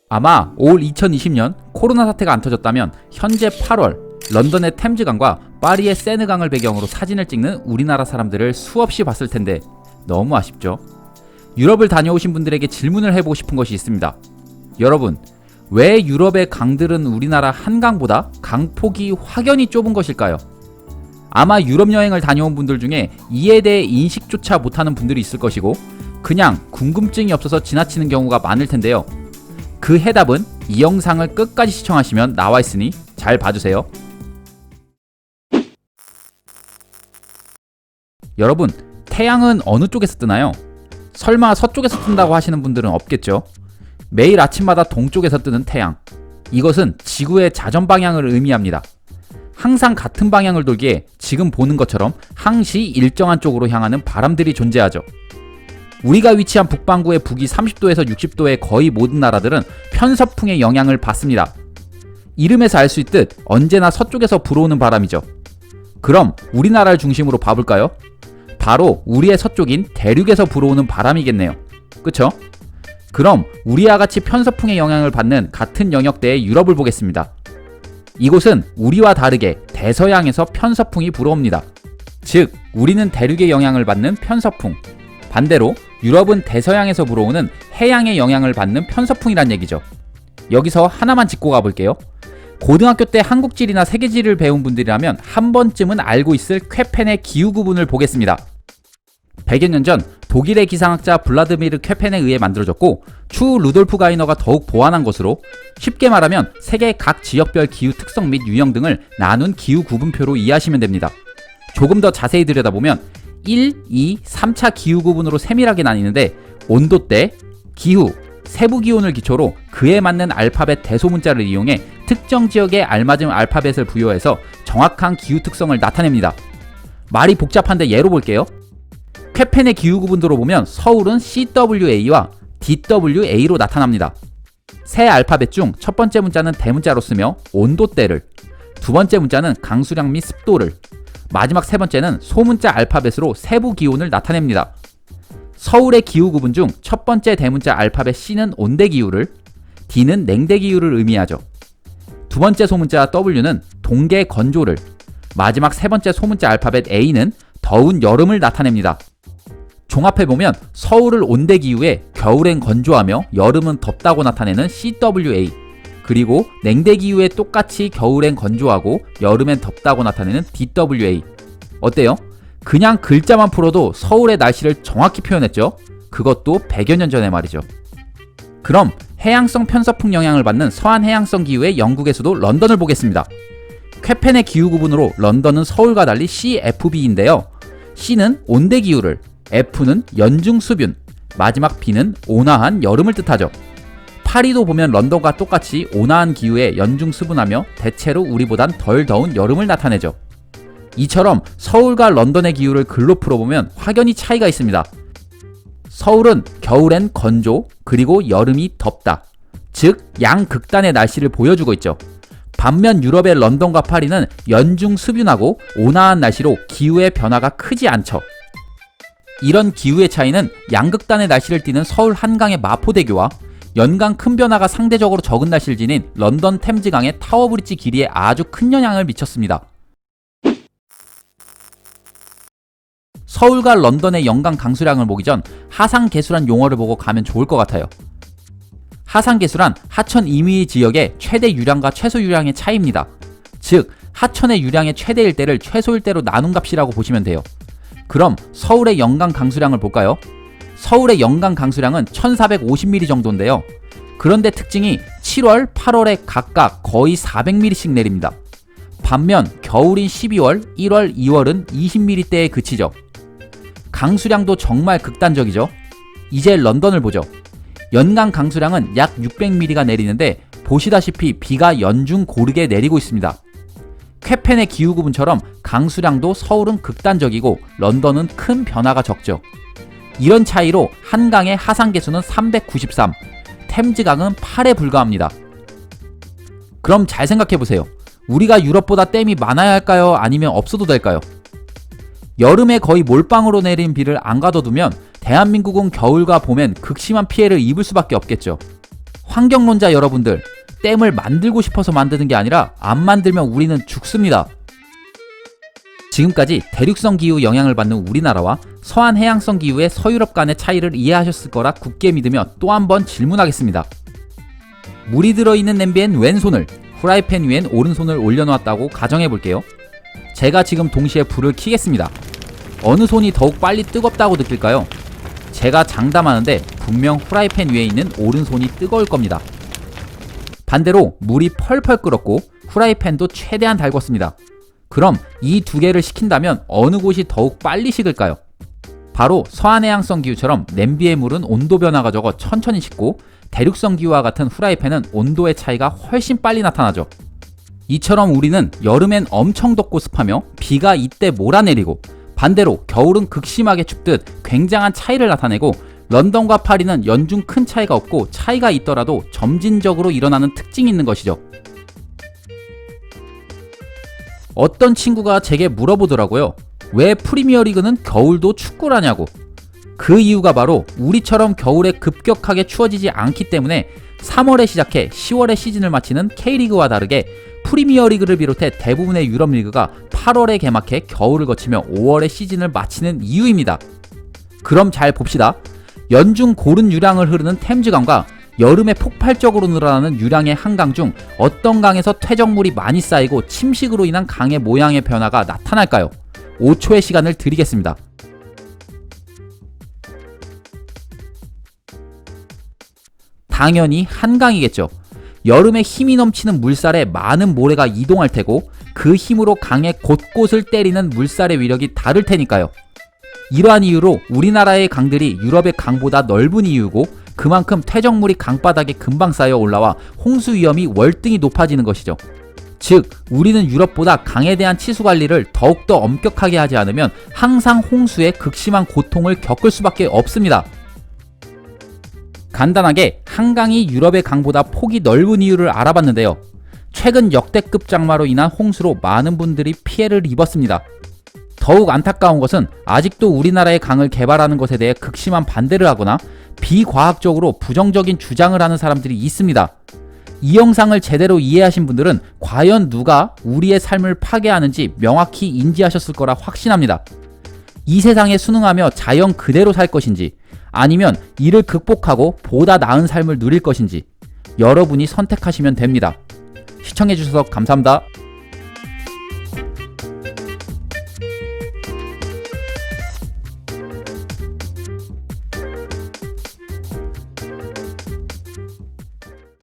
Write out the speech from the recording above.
아마 올 2020년 코로나 사태가 안 터졌다면 현재 8월 런던의 템즈강과 파리의 세느강을 배경으로 사진을 찍는 우리나라 사람들을 수없이 봤을 텐데 너무 아쉽죠. 유럽을 다녀오신 분들에게 질문을 해보고 싶은 것이 있습니다. 여러분, 왜 유럽의 강들은 우리나라 한강보다 강폭이 확연히 좁은 것일까요? 아마 유럽 여행을 다녀온 분들 중에 이에 대해 인식조차 못하는 분들이 있을 것이고 그냥 궁금증이 없어서 지나치는 경우가 많을 텐데요. 그 해답은 이 영상을 끝까지 시청하시면 나와 있으니 잘 봐주세요. 여러분, 태양은 어느 쪽에서 뜨나요? 설마 서쪽에서 뜬다고 하시는 분들은 없겠죠? 매일 아침마다 동쪽에서 뜨는 태양. 이것은 지구의 자전 방향을 의미합니다. 항상 같은 방향을 돌기에 지금 보는 것처럼 항시 일정한 쪽으로 향하는 바람들이 존재하죠. 우리가 위치한 북반구의 북위 30도에서 60도의 거의 모든 나라들은 편서풍의 영향을 받습니다. 이름에서 알 수 있듯 언제나 서쪽에서 불어오는 바람이죠. 그럼 우리나라를 중심으로 봐볼까요? 바로 우리의 서쪽인 대륙에서 불어오는 바람이겠네요. 그쵸? 그럼 우리와 같이 편서풍의 영향을 받는 같은 영역대의 유럽을 보겠습니다. 이곳은 우리와 다르게 대서양에서 편서풍이 불어옵니다. 즉, 우리는 대륙의 영향을 받는 편서풍, 반대로 유럽은 대서양에서 불어오는 해양의 영향을 받는 편서풍이란 얘기죠. 여기서 하나만 짚고 가볼게요. 고등학교 때 한국지리나 세계지리를 배운 분들이라면 한 번쯤은 알고 있을 쾌펜의 기후 구분을 보겠습니다. 100여 년 전 독일의 기상학자 블라드미르 쾌펜에 의해 만들어졌고 추후 루돌프 가이너가 더욱 보완한 것으로 쉽게 말하면 세계 각 지역별 기후 특성 및 유형 등을 나눈 기후 구분표로 이해하시면 됩니다. 조금 더 자세히 들여다보면 1, 2, 3차 기후 구분으로 세밀하게 나뉘는데 온도대, 기후, 세부 기온을 기초로 그에 맞는 알파벳 대소문자를 이용해 특정 지역에 알맞은 알파벳을 부여해서 정확한 기후 특성을 나타냅니다. 말이 복잡한데 예로 볼게요. 쾌펜의 기후 구분도로 보면 서울은 CWA와 DWA로 나타납니다. 세 알파벳 중 첫 번째 문자는 대문자로 쓰며 온도대를, 두 번째 문자는 강수량 및 습도를, 마지막 세 번째는 소문자 알파벳으로 세부 기온을 나타냅니다. 서울의 기후 구분 중 첫 번째 대문자 알파벳 C는 온대 기후를, D는 냉대 기후를 의미하죠. 두 번째 소문자 W는 동계 건조를, 마지막 세 번째 소문자 알파벳 A는 더운 여름을 나타냅니다. 종합해보면 서울을 온대 기후에 겨울엔 건조하며 여름은 덥다고 나타내는 CWA, 그리고 냉대 기후에 똑같이 겨울엔 건조하고 여름엔 덥다고 나타내는 DWA. 어때요? 그냥 글자만 풀어도 서울의 날씨를 정확히 표현했죠? 그것도 100여 년 전에 말이죠. 그럼 해양성 편서풍 영향을 받는 서한 해양성 기후의 영국의 수도 런던을 보겠습니다. 쾌펜의 기후 구분으로 런던은 서울과 달리 CFB인데요. C는 온대 기후를, F는 연중 수분, 마지막 B는 온화한 여름을 뜻하죠. 파리도 보면 런던과 똑같이 온화한 기후에 연중 수분하며 대체로 우리보단 덜 더운 여름을 나타내죠. 이처럼 서울과 런던의 기후를 글로 풀어보면 확연히 차이가 있습니다. 서울은 겨울엔 건조, 그리고 여름이 덥다. 즉, 양극단의 날씨를 보여주고 있죠. 반면 유럽의 런던과 파리는 연중 수분하고 온화한 날씨로 기후의 변화가 크지 않죠. 이런 기후의 차이는 양극단의 날씨를 띠는 서울 한강의 마포대교와 연간 큰 변화가 상대적으로 적은 날씨를 지닌 런던 템즈강의 타워브리지 길이에 아주 큰 영향을 미쳤습니다. 서울과 런던의 연간 강수량을 보기 전 하상계수란 용어를 보고 가면 좋을 것 같아요. 하상계수란 하천 임의 지역의 최대 유량과 최소 유량의 차이입니다. 즉, 하천의 유량의 최대일 때를 최소일 때로 나눈 값이라고 보시면 돼요. 그럼 서울의 연간 강수량을 볼까요? 서울의 연간 강수량은 1450mm 정도인데요. 그런데 특징이 7월, 8월에 각각 거의 400mm씩 내립니다. 반면 겨울인 12월, 1월, 2월은 20mm대에 그치죠. 강수량도 정말 극단적이죠. 이제 런던을 보죠. 연간 강수량은 약 600mm가 내리는데 보시다시피 비가 연중 고르게 내리고 있습니다. 쾌펜의 기후 구분처럼 강수량도 서울은 극단적이고 런던은 큰 변화가 적죠. 이런 차이로 한강의 하상계수는 393, 템즈강은 8에 불과합니다. 그럼 잘 생각해보세요. 우리가 유럽보다 댐이 많아야 할까요? 아니면 없어도 될까요? 여름에 거의 몰빵으로 내린 비를 안 가둬두면 대한민국은 겨울과 봄엔 극심한 피해를 입을 수밖에 없겠죠. 환경론자 여러분들, 댐을 만들고 싶어서 만드는 게 아니라 안 만들면 우리는 죽습니다. 지금까지 대륙성 기후 영향을 받는 우리나라와 서한 해양성 기후의 서유럽 간의 차이를 이해하셨을 거라 굳게 믿으며 또 한 번 질문하겠습니다. 물이 들어있는 냄비엔 왼손을, 후라이팬 위엔 오른손을 올려놓았다고 가정해볼게요. 제가 지금 동시에 불을 켜겠습니다. 어느 손이 더욱 빨리 뜨겁다고 느낄까요? 제가 장담하는데 분명 후라이팬 위에 있는 오른손이 뜨거울 겁니다. 반대로 물이 펄펄 끓었고 후라이팬도 최대한 달궜습니다. 그럼 이 두 개를 식힌다면 어느 곳이 더욱 빨리 식을까요? 바로 서한해양성 기후처럼 냄비의 물은 온도 변화가 적어 천천히 식고, 대륙성 기후와 같은 후라이팬은 온도의 차이가 훨씬 빨리 나타나죠. 이처럼 우리는 여름엔 엄청 덥고 습하며 비가 이때 몰아내리고, 반대로 겨울은 극심하게 춥듯 굉장한 차이를 나타내고, 런던과 파리는 연중 큰 차이가 없고 차이가 있더라도 점진적으로 일어나는 특징이 있는 것이죠. 어떤 친구가 제게 물어보더라고요. 왜 프리미어리그는 겨울도 축구라냐고. 그 이유가 바로 우리처럼 겨울에 급격하게 추워지지 않기 때문에 3월에 시작해 10월에 시즌을 마치는 K리그와 다르게 프리미어리그를 비롯해 대부분의 유럽 리그가 8월에 개막해 겨울을 거치며 5월에 시즌을 마치는 이유입니다. 그럼 잘 봅시다. 연중 고른 유량을 흐르는 템즈강과 여름에 폭발적으로 늘어나는 유량의 한강 중 어떤 강에서 퇴적물이 많이 쌓이고 침식으로 인한 강의 모양의 변화가 나타날까요? 5초의 시간을 드리겠습니다. 당연히 한강이겠죠. 여름에 힘이 넘치는 물살에 많은 모래가 이동할 테고 그 힘으로 강의 곳곳을 때리는 물살의 위력이 다를 테니까요. 이러한 이유로 우리나라의 강들이 유럽의 강보다 넓은 이유고, 그만큼 퇴적물이 강바닥에 금방 쌓여 올라와 홍수 위험이 월등히 높아지는 것이죠. 즉, 우리는 유럽보다 강에 대한 치수 관리를 더욱더 엄격하게 하지 않으면 항상 홍수의 극심한 고통을 겪을 수밖에 없습니다. 간단하게 한강이 유럽의 강보다 폭이 넓은 이유를 알아봤는데요. 최근 역대급 장마로 인한 홍수로 많은 분들이 피해를 입었습니다. 더욱 안타까운 것은 아직도 우리나라의 강을 개발하는 것에 대해 극심한 반대를 하거나 비과학적으로 부정적인 주장을 하는 사람들이 있습니다. 이 영상을 제대로 이해하신 분들은 과연 누가 우리의 삶을 파괴하는지 명확히 인지하셨을 거라 확신합니다. 이 세상에 순응하며 자연 그대로 살 것인지, 아니면 이를 극복하고 보다 나은 삶을 누릴 것인지 여러분이 선택하시면 됩니다. 시청해주셔서 감사합니다.